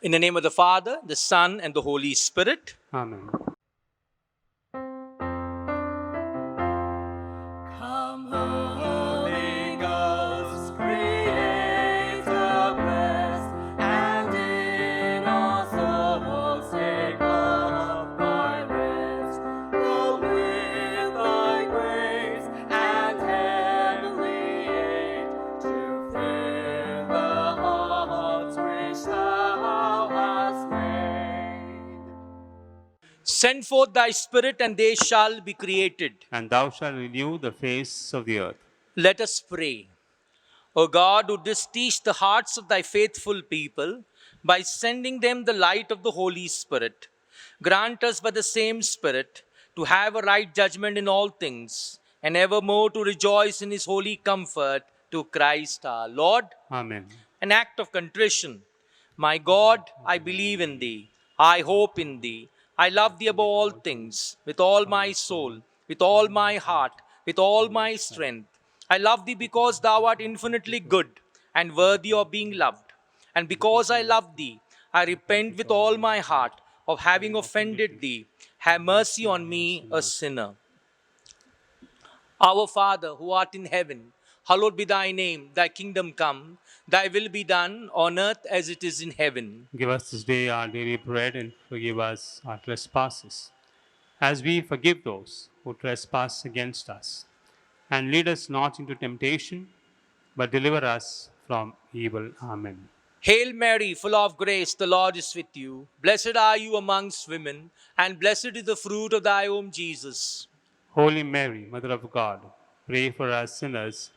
In the name of the Father, the Son, and the Holy Spirit. Amen. Come, Holy Ghost, Creator blessed, and in our souls take up thy rest. Come with thy grace and heavenly aid to fill the hearts which thou hast made. Send forth thy Spirit, and they shall be created. And thou shalt renew the face of the earth. Let us pray. O God, who didst teach the hearts of thy faithful people by sending them the light of the Holy Spirit, grant us by the same Spirit to have a right judgment in all things, and evermore to rejoice in his holy comfort to Christ our Lord. Amen. An act of contrition. My God, I believe in thee. I hope in thee. I love thee above all things, with all my soul, with all my heart, with all my strength. I love thee because thou art infinitely good and worthy of being loved. And because I love thee, I repent with all my heart of having offended thee. Have mercy on me, a sinner. Our Father, who art in heaven, hallowed be thy name. Thy kingdom come. Thy will be done on earth as it is in heaven. Give us this day our daily bread, and forgive us our trespasses, as we forgive those who trespass against us. And lead us not into temptation, but deliver us from evil. Amen. Hail Mary, full of grace, the Lord is with you. Blessed are you amongst women, and blessed is the fruit of thy womb, Jesus. Holy Mary, Mother of God, pray for us sinners,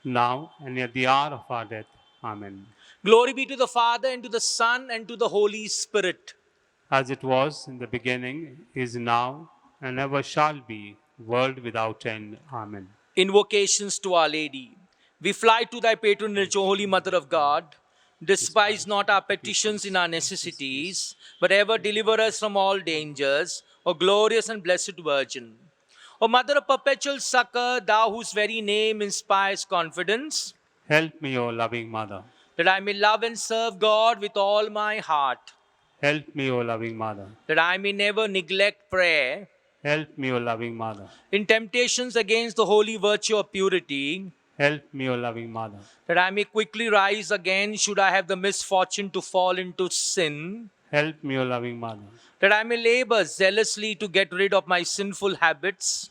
now and at the hour of our death. Amen. Glory be to the Father, and to the Son, and to the Holy Spirit. As it was in the beginning, is now, and ever shall be, world without end. Amen. Invocations to Our Lady. We fly to thy patronage, O Holy Mother of God. Despise not our petitions in our necessities, but ever deliver us from all dangers, O glorious and blessed Virgin. O Mother of perpetual succor, thou whose very name inspires confidence, Help me, O loving Mother. that I may love and serve God with all my heart, Help me, O loving Mother. that I may never neglect prayer, Help me, O loving Mother. in temptations against the holy virtue of purity, Help me, O loving Mother. that I may quickly rise again should I have the misfortune to fall into sin, Help me, O loving Mother. that I may labor zealously to get rid of my sinful habits,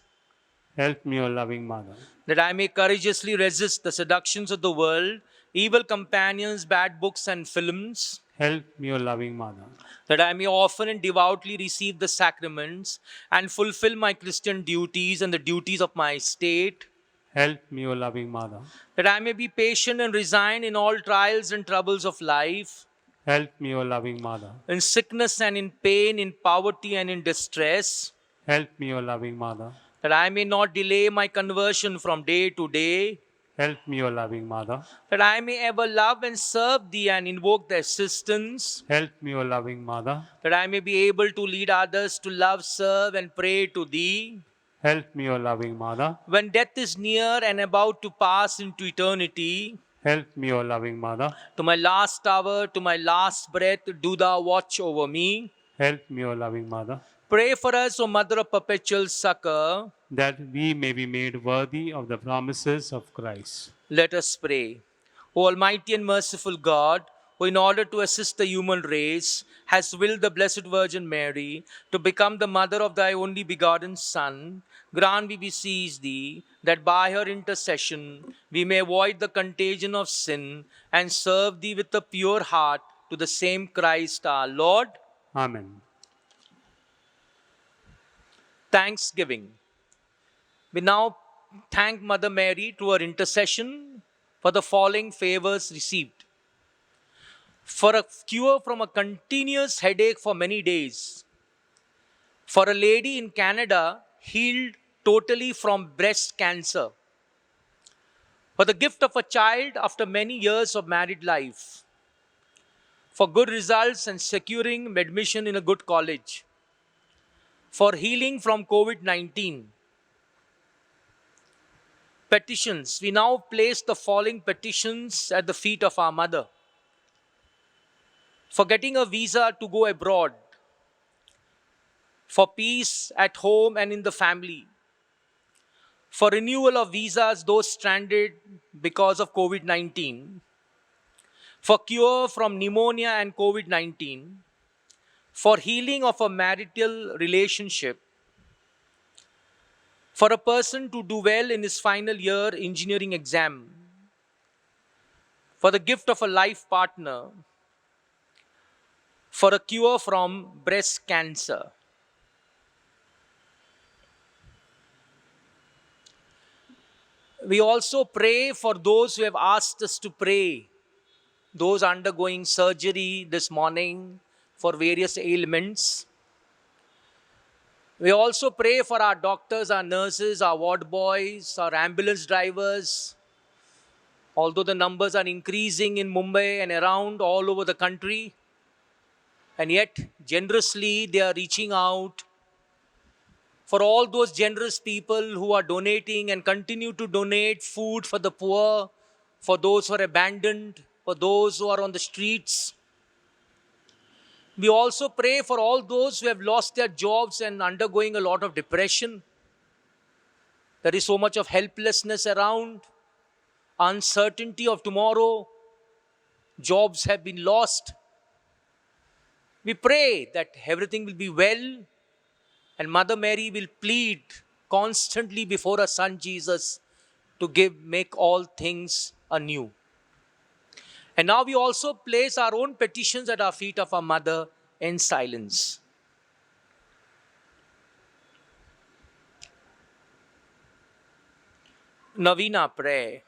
Help me, O loving Mother. that I may courageously resist the seductions of the world, evil companions, bad books and films, Help me, O loving Mother. that I may often and devoutly receive the sacraments and fulfill my Christian duties and the duties of my state, Help me, O loving Mother. that I may be patient and resigned in all trials and troubles of life, Help me, O loving Mother. in sickness and in pain, in poverty and in distress, Help me, O loving Mother. that I may not delay my conversion from day to day, Help me, O loving Mother. that I may ever love and serve thee and invoke thy assistance, Help me, O loving Mother. that I may be able to lead others to love, serve, and pray to thee. Help me, O loving Mother. When death is near and about to pass into eternity, Help me, O loving Mother. to my last hour, to my last breath, do thou watch over me. Help me, O loving Mother, Pray for us, O Mother of perpetual succor. that we may be made worthy of the promises of Christ. Let us pray. O Almighty and merciful God, who in order to assist the human race has willed the Blessed Virgin Mary to become the mother of thy only begotten Son, grant, we beseech thee, that by her intercession we may avoid the contagion of sin and serve thee with a pure heart to the same Christ our Lord. Amen. Thanksgiving. We now thank Mother Mary through her intercession for the following favors received. For a cure from a continuous headache for many days. For a lady in Canada healed totally from breast cancer. For the gift of a child after many years of married life. For good results and securing admission in a good college. For healing from COVID-19. Petitions. We now place the following petitions at the feet of our Mother. for getting a visa to go abroad, for peace at home and in the family, for renewal of visas those stranded because of COVID-19, for cure from pneumonia and COVID-19, for healing of a marital relationship, for a person to do well in his final year engineering exam, for the gift of a life partner, for a cure from breast cancer. We also pray for those who have asked us to pray, those undergoing surgery this morning for various ailments. We also pray for our doctors, our nurses, our ward boys, our ambulance drivers. Although the numbers are increasing in Mumbai and around all over the country, and yet generously they are reaching out for all those generous people who are donating and continue to donate food for the poor, for those who are abandoned, for those who are on the streets. We also pray for all those who have lost their jobs and undergoing a lot of depression. There is so much of helplessness around, uncertainty of tomorrow, jobs have been lost. We pray that everything will be well, and Mother Mary will plead constantly before her Son Jesus to make all things anew. And now we also place our own petitions at our feet of our Mother in silence. Novena prayer.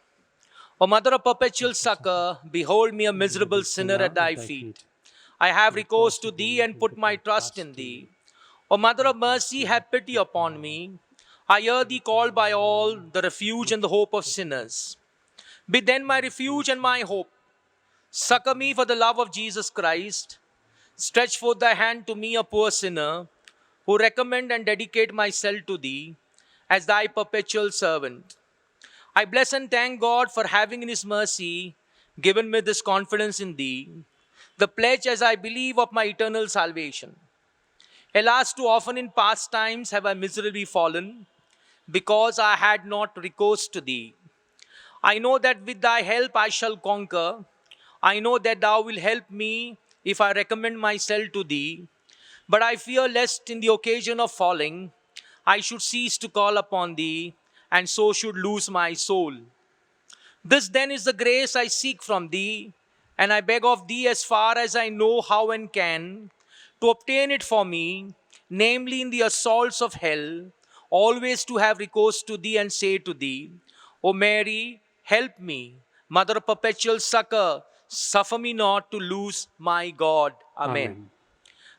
O Mother of perpetual succor, behold me a miserable sinner at thy feet. I have recourse to thee and put my trust in thee. O Mother of mercy, have pity upon me. I hear thee called by all, the refuge and the hope of sinners. Be then my refuge and my hope. Succor me for the love of Jesus Christ. Stretch forth thy hand to me, a poor sinner, who recommend and dedicate myself to thee as thy perpetual servant. I bless and thank God for having in his mercy given me this confidence in thee, the pledge as I believe of my eternal salvation. Alas, too often in past times have I miserably fallen, because I had not recourse to thee. I know that with thy help I shall conquer. I know that thou wilt help me if I recommend myself to thee. But I fear lest in the occasion of falling, I should cease to call upon thee, and so should lose my soul. This then is the grace I seek from thee, and I beg of thee as far as I know how and can, to obtain it for me, namely in the assaults of hell, always to have recourse to thee and say to thee, O Mary, help me. Mother of perpetual succor, suffer me not to lose my God. Amen.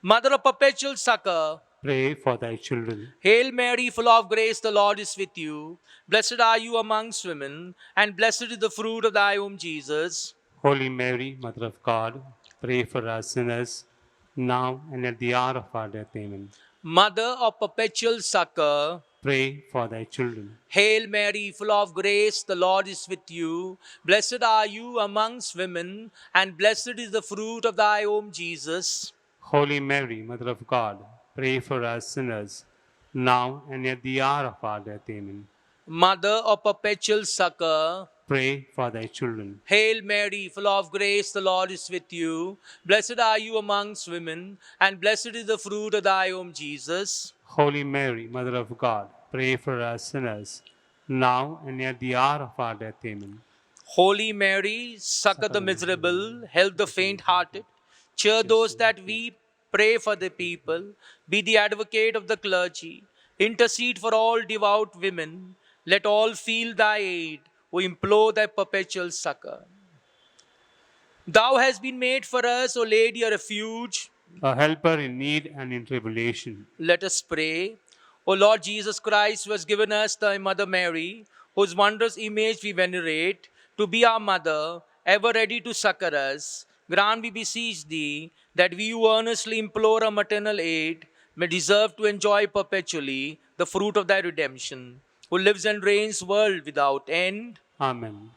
Mother of perpetual succor, Pray for thy children. Hail Mary, full of grace, the Lord is with you. Blessed are you amongst women, and blessed is the fruit of thy womb, Jesus. Holy Mary, Mother of God, pray for us sinners, now and at the hour of our death. Amen. Mother of perpetual succor, Pray for thy children. Hail Mary, full of grace, the Lord is with you. Blessed are you amongst women, and blessed is the fruit of thy womb, Jesus. Holy Mary, Mother of God, pray for us sinners, now and at the hour of our death. Amen. Mother of perpetual succor, Pray for thy children. Hail Mary, full of grace, the Lord is with you. Blessed are you amongst women, and blessed is the fruit of thy womb, Jesus. Holy Mary, Mother of God, pray for us sinners, now and at the hour of our death. Amen. Holy Mary, succor the miserable, help the faint-hearted, cheer those that weep, pray for the people, be the advocate of the clergy, intercede for all devout women, let all feel thy aid, who implore thy perpetual succor. Thou hast been made for us, O Lady, a refuge. A helper in need and in tribulation. Let us pray. O Lord Jesus Christ, who has given us thy Mother Mary, whose wondrous image we venerate, to be our mother, ever ready to succor us, grant, we beseech thee, that we who earnestly implore a maternal aid may deserve to enjoy perpetually the fruit of thy redemption, who lives and reigns world without end. Amen.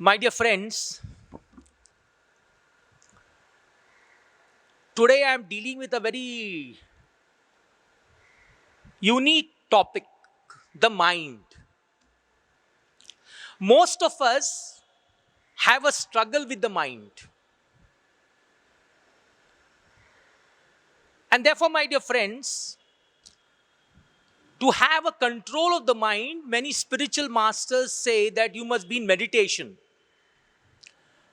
My dear friends, today I am dealing with a very unique topic, the mind. Most of us have a struggle with the mind. And therefore, my dear friends, to have a control of the mind, many spiritual masters say that you must be in meditation.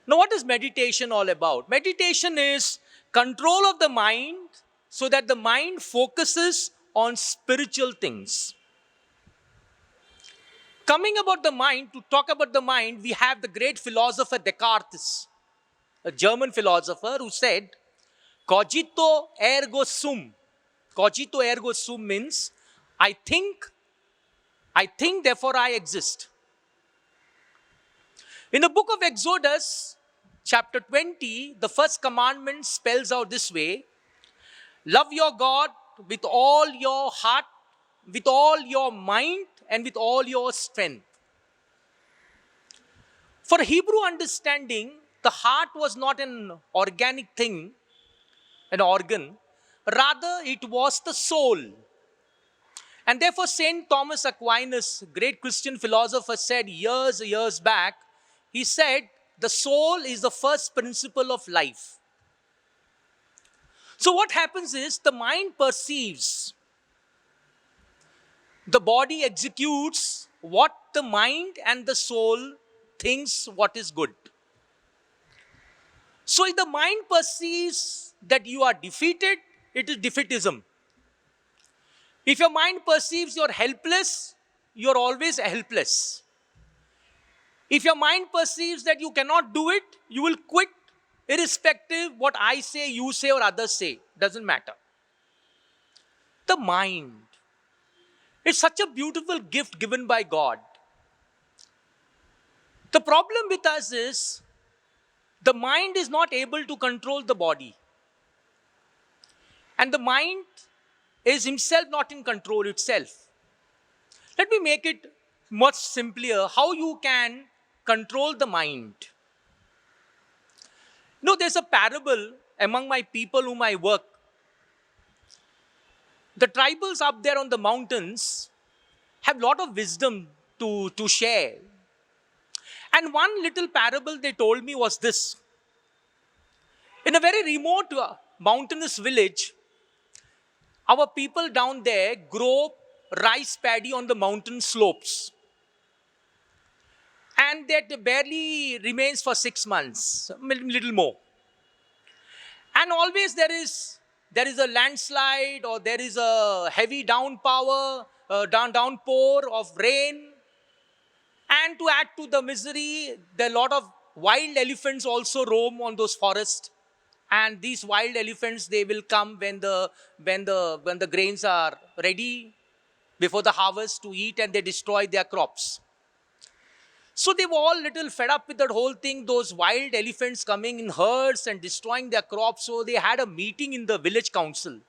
Now, what is meditation all about? Meditation is control of the mind so that the mind focuses on spiritual things. Coming about the mind, to talk about the mind, we have the great philosopher Descartes, a German philosopher who said, cogito ergo sum. Cogito ergo sum means, I think, therefore I exist. In the book of Exodus, chapter 20, the first commandment spells out this way: love your God with all your heart, with all your mind, and with all your strength. For Hebrew understanding, the heart was not an organic thing, an organ, rather it was the soul. And therefore Saint Thomas Aquinas, great Christian philosopher, said years back, he said, the soul is the first principle of life. So what happens is, the mind perceives, the body executes what the mind and the soul thinks what is good. So if the mind perceives that you are defeated, it is defeatism. If your mind perceives you're helpless, you're always helpless. If your mind perceives that you cannot do it, you will quit, irrespective what I say, you say, or others say. Doesn't matter. The mind. It's such a beautiful gift given by God. The problem with us is, the mind is not able to control the body. And the mind is himself not in control itself. Let me make it much simpler, how you can control the mind. You know, there's a parable among my people whom I work. The tribals up there on the mountains have a lot of wisdom to share. And one little parable they told me was this. In a very remote mountainous village, our people down there grow rice paddy on the mountain slopes. And that barely remains for 6 months, a little more. And always there is a landslide, or there is a heavy downpour of rain. And to add to the misery, there are a lot of wild elephants also roam on those forests. And these wild elephants, they will come when the grains are ready before the harvest to eat, and they destroy their crops. So they were all little fed up with that whole thing, those wild elephants coming in herds and destroying their crops. So they had a meeting in the village council.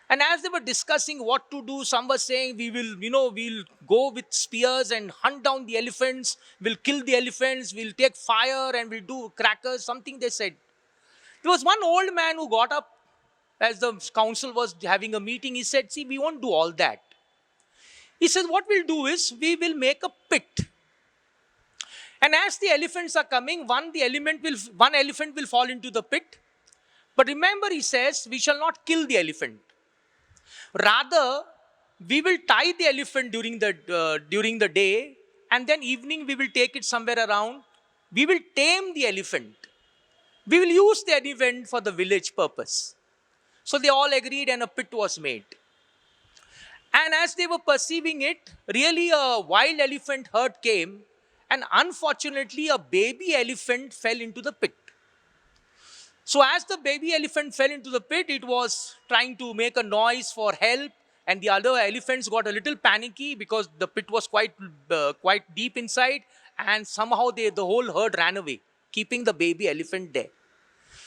And as they were discussing what to do, some were saying, we'll go with spears and hunt down the elephants. We'll kill the elephants. We'll take fire and we'll do crackers, something they said. There was one old man who got up as the council was having a meeting. He said, see, we won't do all that. He said, what we'll do is, we will make a pit. And as the elephants are coming, one elephant will fall into the pit. But remember, he says, we shall not kill the elephant. Rather, we will tie the elephant during the day, and then evening we will take it somewhere around. We will tame the elephant. We will use the elephant for the village purpose. So they all agreed, and a pit was made. And as they were perceiving it, really a wild elephant herd came, and unfortunately a baby elephant fell into the pit. So as the baby elephant fell into the pit, it was trying to make a noise for help, and the other elephants got a little panicky because the pit was quite deep inside, and somehow the whole herd ran away, keeping the baby elephant there.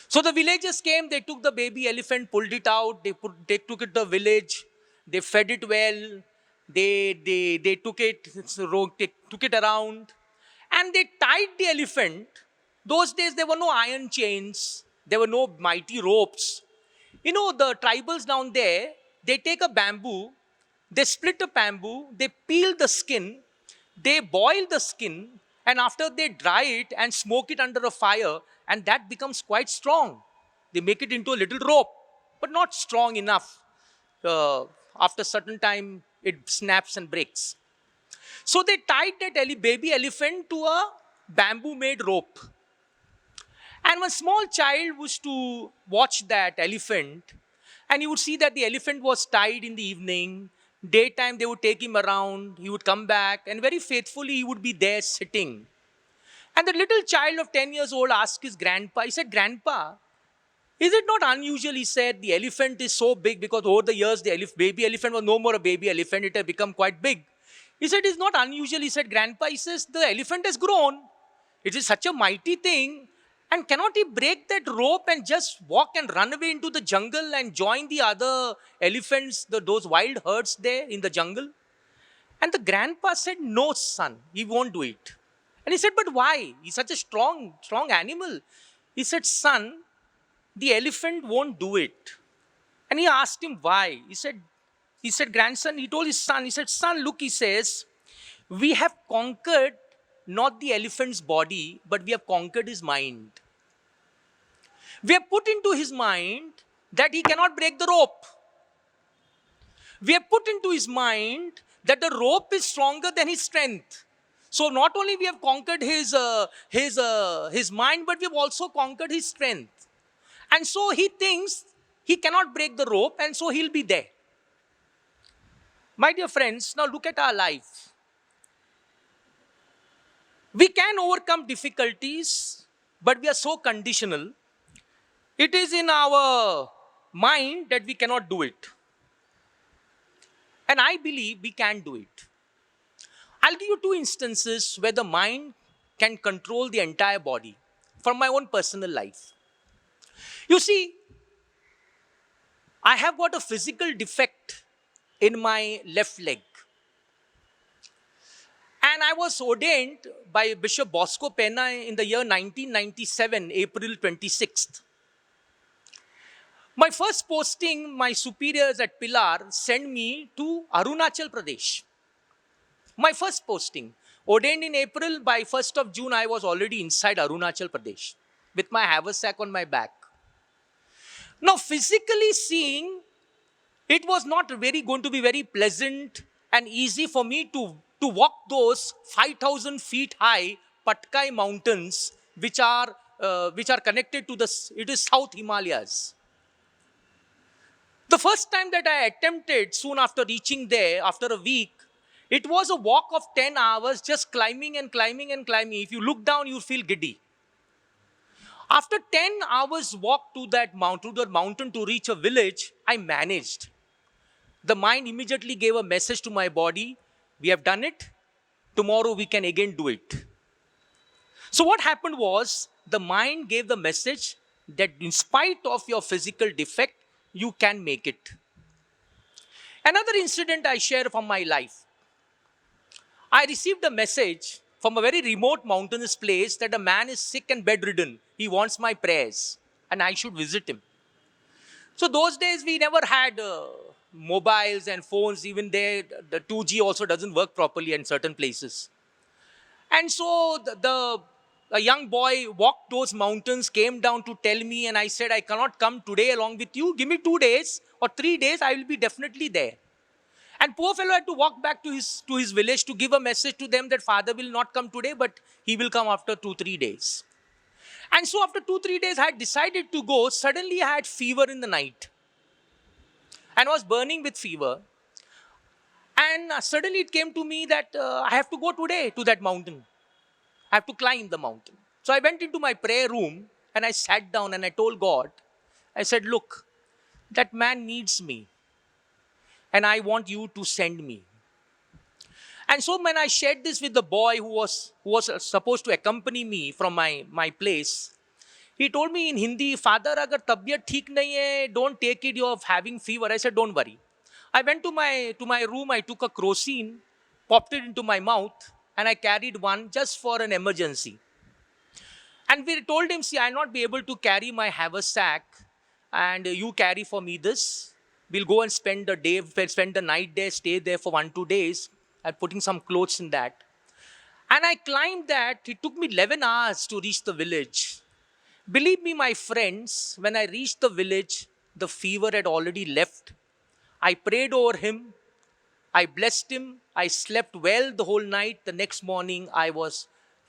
So the villagers came, they took the baby elephant, pulled it out, they took it to the village, they fed it well, they took it around. And they tied the elephant. Those days there were no iron chains, there were no mighty ropes. You know, the tribals down there, they take a bamboo, they split a bamboo, they peel the skin, they boil the skin, and after they dry it and smoke it under a fire, and that becomes quite strong. They make it into a little rope, but not strong enough. After a certain time, it snaps and breaks. So they tied that baby elephant to a bamboo-made rope. And one small child was to watch that elephant, and you would see that the elephant was tied in the evening. Daytime, they would take him around, he would come back, and very faithfully, he would be there sitting. And the little child of 10 years old asked his grandpa, he said, "Grandpa, is it not unusual," he said, "the elephant is so big," because over the years, the baby elephant was no more a baby elephant, it had become quite big. He said, "It's not unusual." He said, "Grandpa," he says, "the elephant has grown. It is such a mighty thing. And cannot he break that rope and just walk and run away into the jungle and join the other elephants, those wild herds there in the jungle?" And the grandpa said, "No, son, he won't do it." And he said, "But why? He's such a strong animal." He said, "Son, the elephant won't do it." And he asked him why. He said, "Grandson," he told his son, he said, "Son, look," he says, "we have conquered not the elephant's body, but we have conquered his mind. We have put into his mind that he cannot break the rope. We have put into his mind that the rope is stronger than his strength. So not only we have conquered his mind, but we have also conquered his strength. And so he thinks he cannot break the rope, and so he'll be there." My dear friends, now look at our life. We can overcome difficulties, but we are so conditional. It is in our mind that we cannot do it. And I believe we can do it. I'll give you two instances where the mind can control the entire body from my own personal life. You see, I have got a physical defect in my left leg. And I was ordained by Bishop Bosco Pena in the year 1997, April 26th. My first posting, my superiors at Pilar sent me to Arunachal Pradesh. My first posting. Ordained in April, by 1st of June, I was already inside Arunachal Pradesh with my haversack on my back. Now, physically seeing, it was not going to be very pleasant and easy for me to walk those 5,000 feet high Patkai mountains, which are connected to it is South Himalayas. The first time that I attempted, soon after reaching there, after a week, it was a walk of 10 hours, just climbing and climbing and climbing. If you look down, you feel giddy. After 10 hours walk to the mountain to reach a village, I managed. The mind immediately gave a message to my body, "We have done it, tomorrow we can again do it." So what happened was, the mind gave the message that in spite of your physical defect, you can make it. Another incident I share from my life. I received a message from a very remote mountainous place that a man is sick and bedridden. He wants my prayers and I should visit him. So those days we never had mobiles and phones. Even there, the 2G also doesn't work properly in certain places. And so a young boy walked those mountains, came down to tell me, and I said, "I cannot come today along with you. Give me 2 days or 3 days, I will be definitely there." And poor fellow had to walk back to his village to give a message to them that father will not come today, but he will come after 2-3 days. And so after 2-3 days, I had decided to go. Suddenly I had fever in the night. And I was burning with fever. And suddenly it came to me that I have to go today to that mountain. I have to climb the mountain. So I went into my prayer room and I sat down and I told God, I said, "Look, that man needs me. And I want you to send me." And so when I shared this with the boy who was supposed to accompany me from my place, he told me in Hindi, "Father, agar tabiyat theek nahi hai, don't take it, you're having fever." I said, "Don't worry." I went to my room, I took a crocine, popped it into my mouth, and I carried one just for an emergency. And we told him, see, I'll not be able to carry my haversack, and you carry for me this. We'll go and spend the night there, stay there for 1-2 days, and putting some clothes in that. And I climbed that. It took me 11 hours to reach the village. Believe me, my friends, when I reached the village, the fever had already left. I prayed over him. I blessed him. I slept well the whole night. The next morning, I was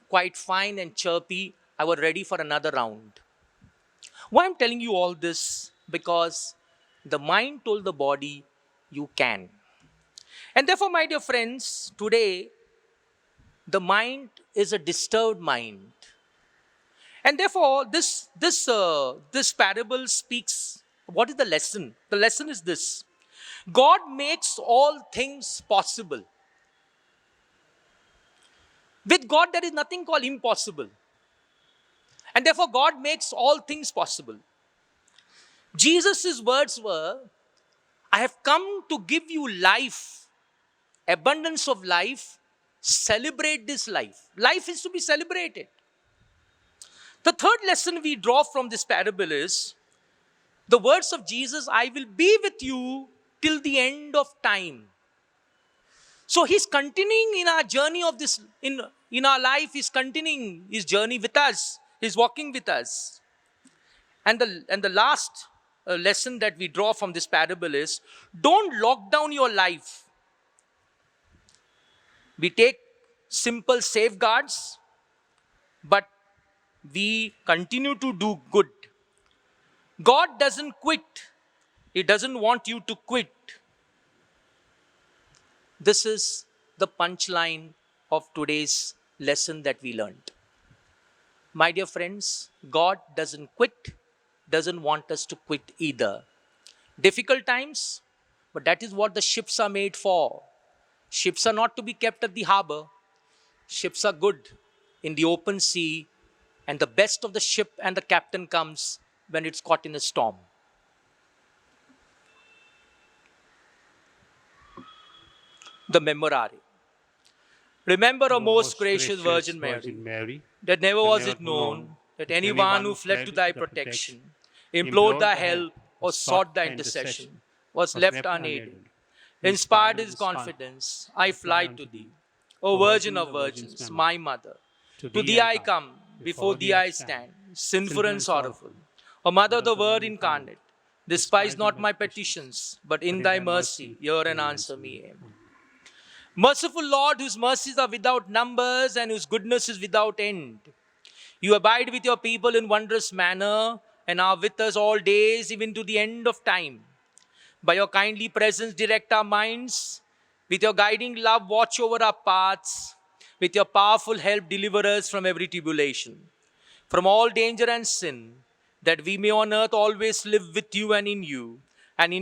quite fine and chirpy. I was ready for another round. Why I'm telling you all this? Because the mind told the body, you can. And therefore, my dear friends, today, the mind is a disturbed mind. And therefore, this parable speaks, what is the lesson? The lesson is this: God makes all things possible. With God, there is nothing called impossible. And therefore, God makes all things possible. Jesus' words were, I have come to give you life, abundance of life, celebrate this life. Life is to be celebrated. The third lesson we draw from this parable is the words of Jesus, I will be with you till the end of time. So he's continuing in our journey of this, in our life, he's continuing his journey with us. He's walking with us. And the last lesson that we draw from this parable is, don't lock down your life. We take simple safeguards, but we continue to do good. God doesn't quit. He doesn't want you to quit. This is the punchline of today's lesson that we learned. My dear friends, God doesn't quit, doesn't want us to quit either. Difficult times, but that is what the ships are made for. Ships are not to be kept at the harbor. Ships are good in the open sea, and the best of the ship and the captain comes when it's caught in a storm. The Memorare. Remember, O most gracious Virgin Mary, that never was it known that anyone who fled to thy protection, implored thy help, or sought thy intercession, was left unaided. Inspired his confidence, I fly to thee. O Virgin of Virgins, my mother, to thee I come, before thee I stand, sinful and sorrowful. O Mother of the Word incarnate, despise not my petitions, but in thy mercy hear and answer me. Amen. Merciful Lord, whose mercies are without numbers and whose goodness is without end, you abide with your people in wondrous manner and are with us all days, even to the end of time. By your kindly presence, direct our minds. With your guiding love, watch over our paths. With your powerful help, deliver us from every tribulation, from all danger and sin, that we may on earth always live with you and in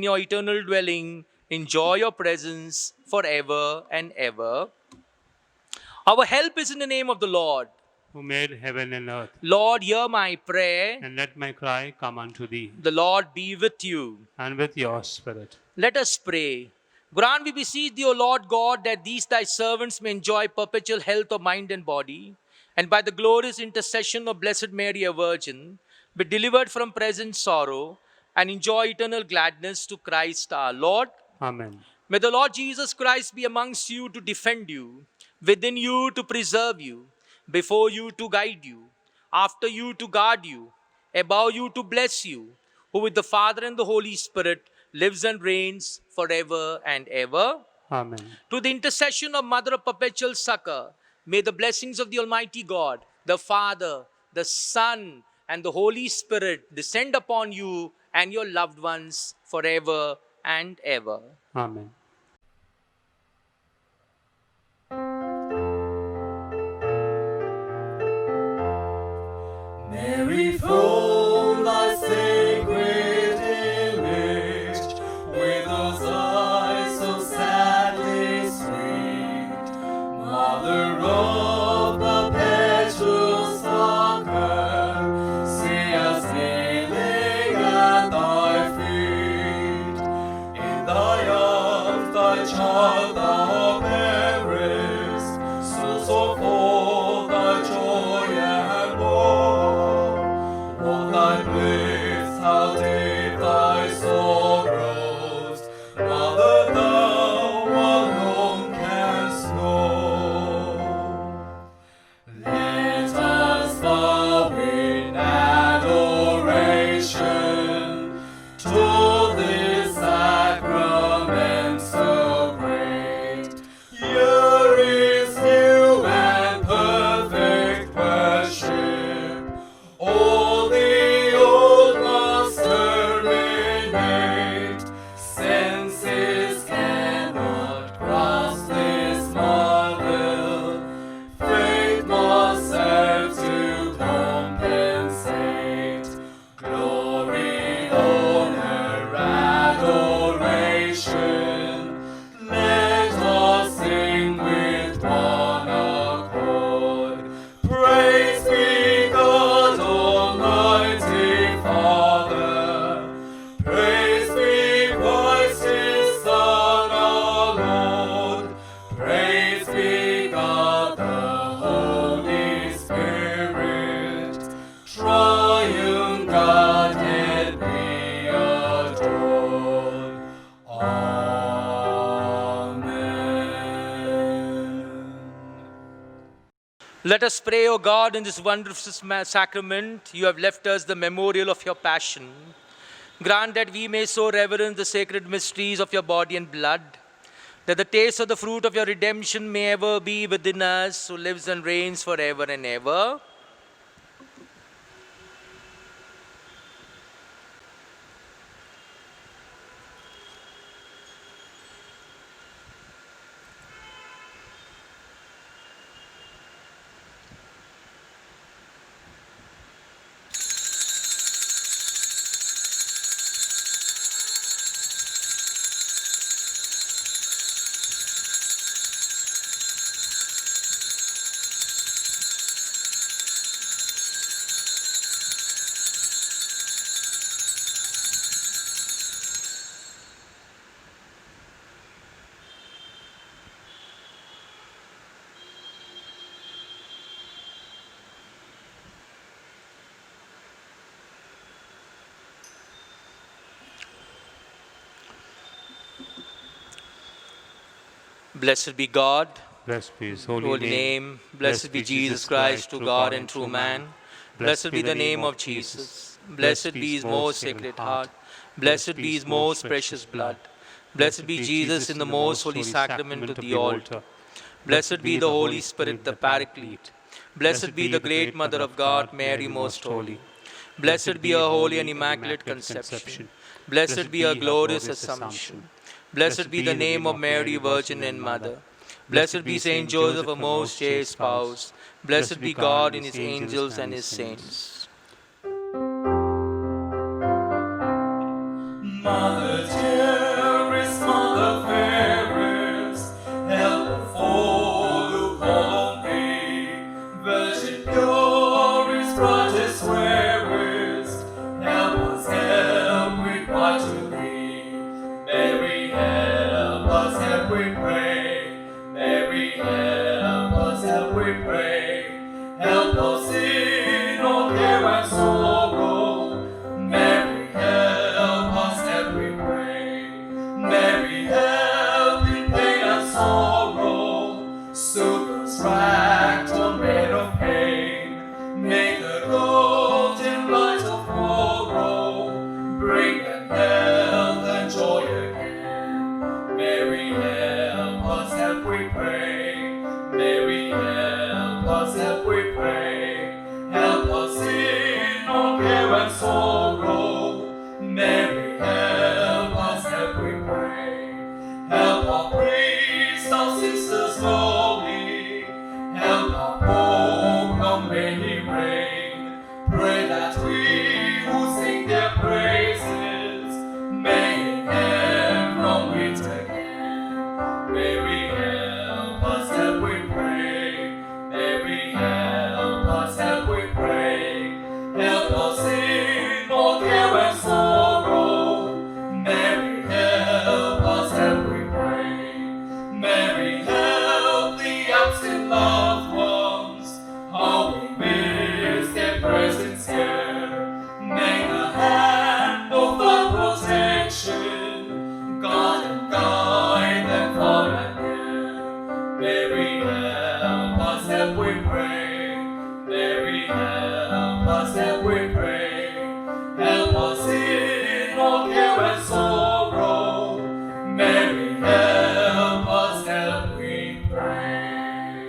your eternal dwelling, enjoy your presence forever and ever. Our help is in the name of the Lord, who made heaven and earth. Lord, hear my prayer. And let my cry come unto thee. The Lord be with you. And with your spirit. Let us pray. Grant, we beseech thee, O Lord God, that these thy servants may enjoy perpetual health of mind and body, and by the glorious intercession of Blessed Mary, a Virgin, be delivered from present sorrow, and enjoy eternal gladness to Christ our Lord. Amen. May the Lord Jesus Christ be amongst you to defend you, within you to preserve you, before you to guide you, after you to guard you, above you to bless you, who with the Father and the Holy Spirit lives and reigns forever and ever. Amen. To the intercession of Mother of Perpetual Succor, may the blessings of the Almighty God, the Father, the Son, and the Holy Spirit descend upon you and your loved ones forever and ever. Amen. Mary, from thy sacred image, with those eyes so sadly sweet, Mother of perpetual succor, see us kneeling at thy feet. In thy arms thy child thou bearest, so Let us pray, O God, in this wonderful sacrament, you have left us the memorial of your passion. Grant that we may so reverence the sacred mysteries of your body and blood, that the taste of the fruit of your redemption may ever be within us, who lives and reigns forever and ever. Blessed be God, Blessed be his holy name. Blessed be Jesus Christ, true God and true man. Blessed be the name of Jesus. Blessed be his most sacred heart. Blessed be his most precious blood. Blessed be Jesus in the most holy sacrament of the altar. Blessed be the Holy Spirit, the Paraclete. Blessed be the great Mother of God, Mary most holy. Blessed be her holy and immaculate conception. Blessed be her glorious assumption. Blessed be the name of Mary, Virgin and Mother. Blessed be Saint Joseph, her most chaste spouse. Blessed be God in his angels and his saints. Mother dearest, Mother fairest, help of all who call on thee. Virgin purest, brightest, rarest, help us, help we cry to thee. Mary, help us, help we pray. Mary, help us, help we pray. Help us in all care and sorrow. Mary, help us, help we pray. Mary, help in pain and sorrow. Soothe us, racked on bed of pain. Make the golden light of sorrow. Bring them health and joy again. Mary, help us, help we pray. Mary, help us, help we pray. Help us in all care and sorrow. Mary, help us, help we pray. Help our priests, our sisters holy. Help our Pope, our many reign. Pray that we who sing their praises may in heaven meet again. Mary, help us, help we pray. Mary, help us, help we pray. Help us in all care and sorrow. Mary, help us, help we pray. Mary, help the absent loved ones. How we miss their presence here. May the hand of thy protection guard and guide them far and near. Mary, help us, help we pray. Mary, help us, help we pray. Help us in all care and sorrow. Mary, help us, help we pray.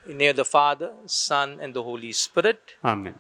In the name of the Father, Son, and the Holy Spirit. Amen.